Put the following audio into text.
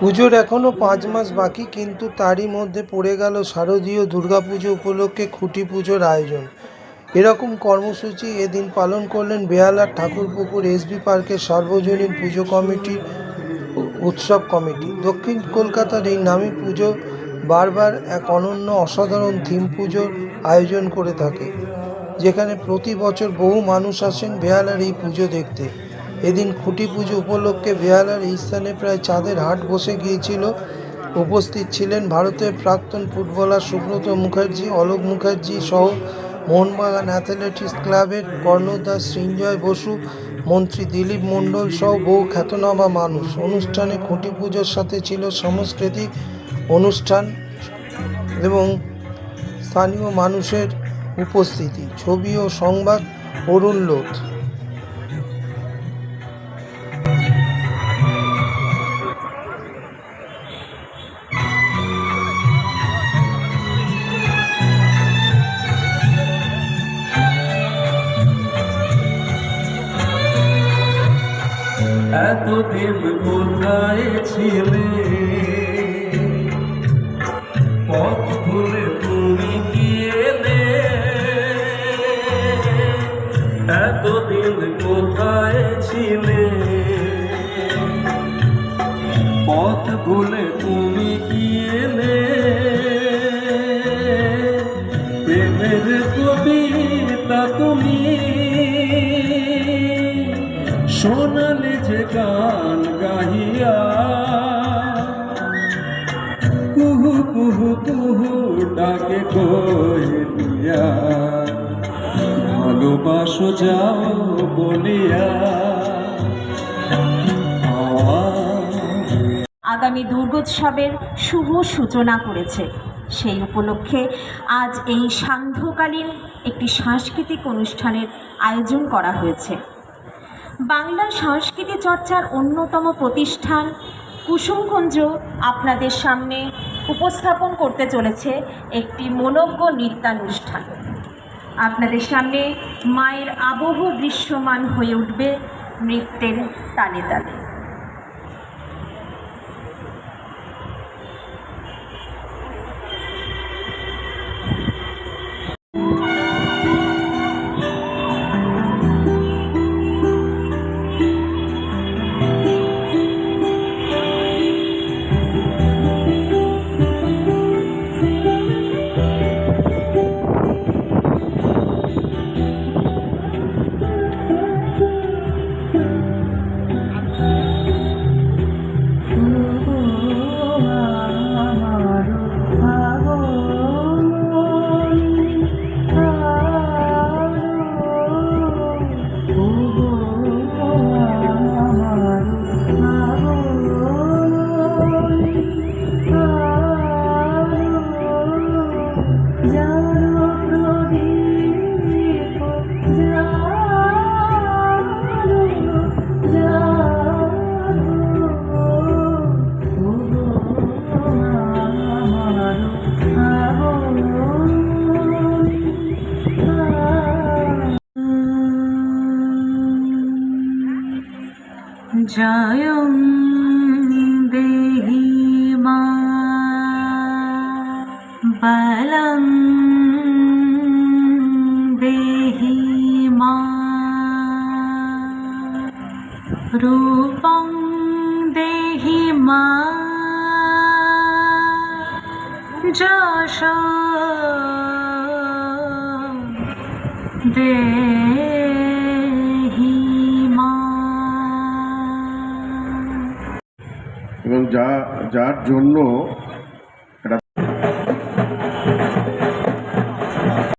পুজোর এখনও 5 মাস বাকি, কিন্তু তারই মধ্যে পড়ে গেল শারদীয় দুর্গাপুজো উপলক্ষে খুঁটি পুজোর আয়োজন। এরকম কর্মসূচি এদিন পালন করলেন বেহালার ঠাকুরপুকুর এসবি পার্কের সার্বজনীন পুজো কমিটির উৎসব কমিটি। দক্ষিণ কলকাতার এই নামী পুজো বারবার এক অনন্য অসাধারণ থিম পুজোর আয়োজন করে থাকে, যেখানে প্রতি বছর বহু মানুষ আসেন বেহালার এই পুজো দেখতে। এদিন খুঁটি পুজো উপলক্ষে বেহালার এই স্থানে প্রায় চাঁদের হাট বসে গিয়েছিল। উপস্থিত ছিলেন ভারতের প্রাক্তন ফুটবলার সুব্রত মুখার্জি, অলোক মুখার্জি সহ মোহনবাগান অ্যাথলেটিক্স ক্লাবের কর্ণধার সৃঞ্জয় বসু, মন্ত্রী দিলীপ মণ্ডল সহ বহু খ্যাতনামা মানুষ। অনুষ্ঠানে খুঁটি পুজোর সাথে ছিল সাংস্কৃতিক অনুষ্ঠান এবং স্থানীয় মানুষের উপস্থিতি। ছবি ও সংবাদ অরুণ লোধ। এতদিন কোথায় ছিলে, পথ ভুলে তুমি কি এলে? এতদিন কোথায় ছিলে, পথ ভুলে তুমি কি এলে? প্রেমের কবিতা তুমি শোনালে যে গান গাহিয়া, কুহু কুহু কুহু ডাকে কোয়েলিয়া, ভালোবাসো যাও বলিয়া। আগামী দুর্গোৎসবের শুভ সূচনা করেছে। সেই উপলক্ষে আজ এই সান্ধ্যকালীন একটি সাংস্কৃতিক অনুষ্ঠানের আয়োজন করা হয়েছে। বাংলার সংস্কৃতি চর্চার অন্যতম প্রতিষ্ঠান কুসুমকুঞ্জ আপনাদের সামনে উপস্থাপন করতে চলেছে একটি মনোজ্ঞ নৃত্যানুষ্ঠান। আপনাদের সামনে মায়ের আবহ দৃশ্যমান হয়ে উঠবে নৃত্যের তালে তালে। জয়ং দেহি মা বলং দেহি মা রূপং দেহি মা যশ দেহি মা। এবং যার জন্য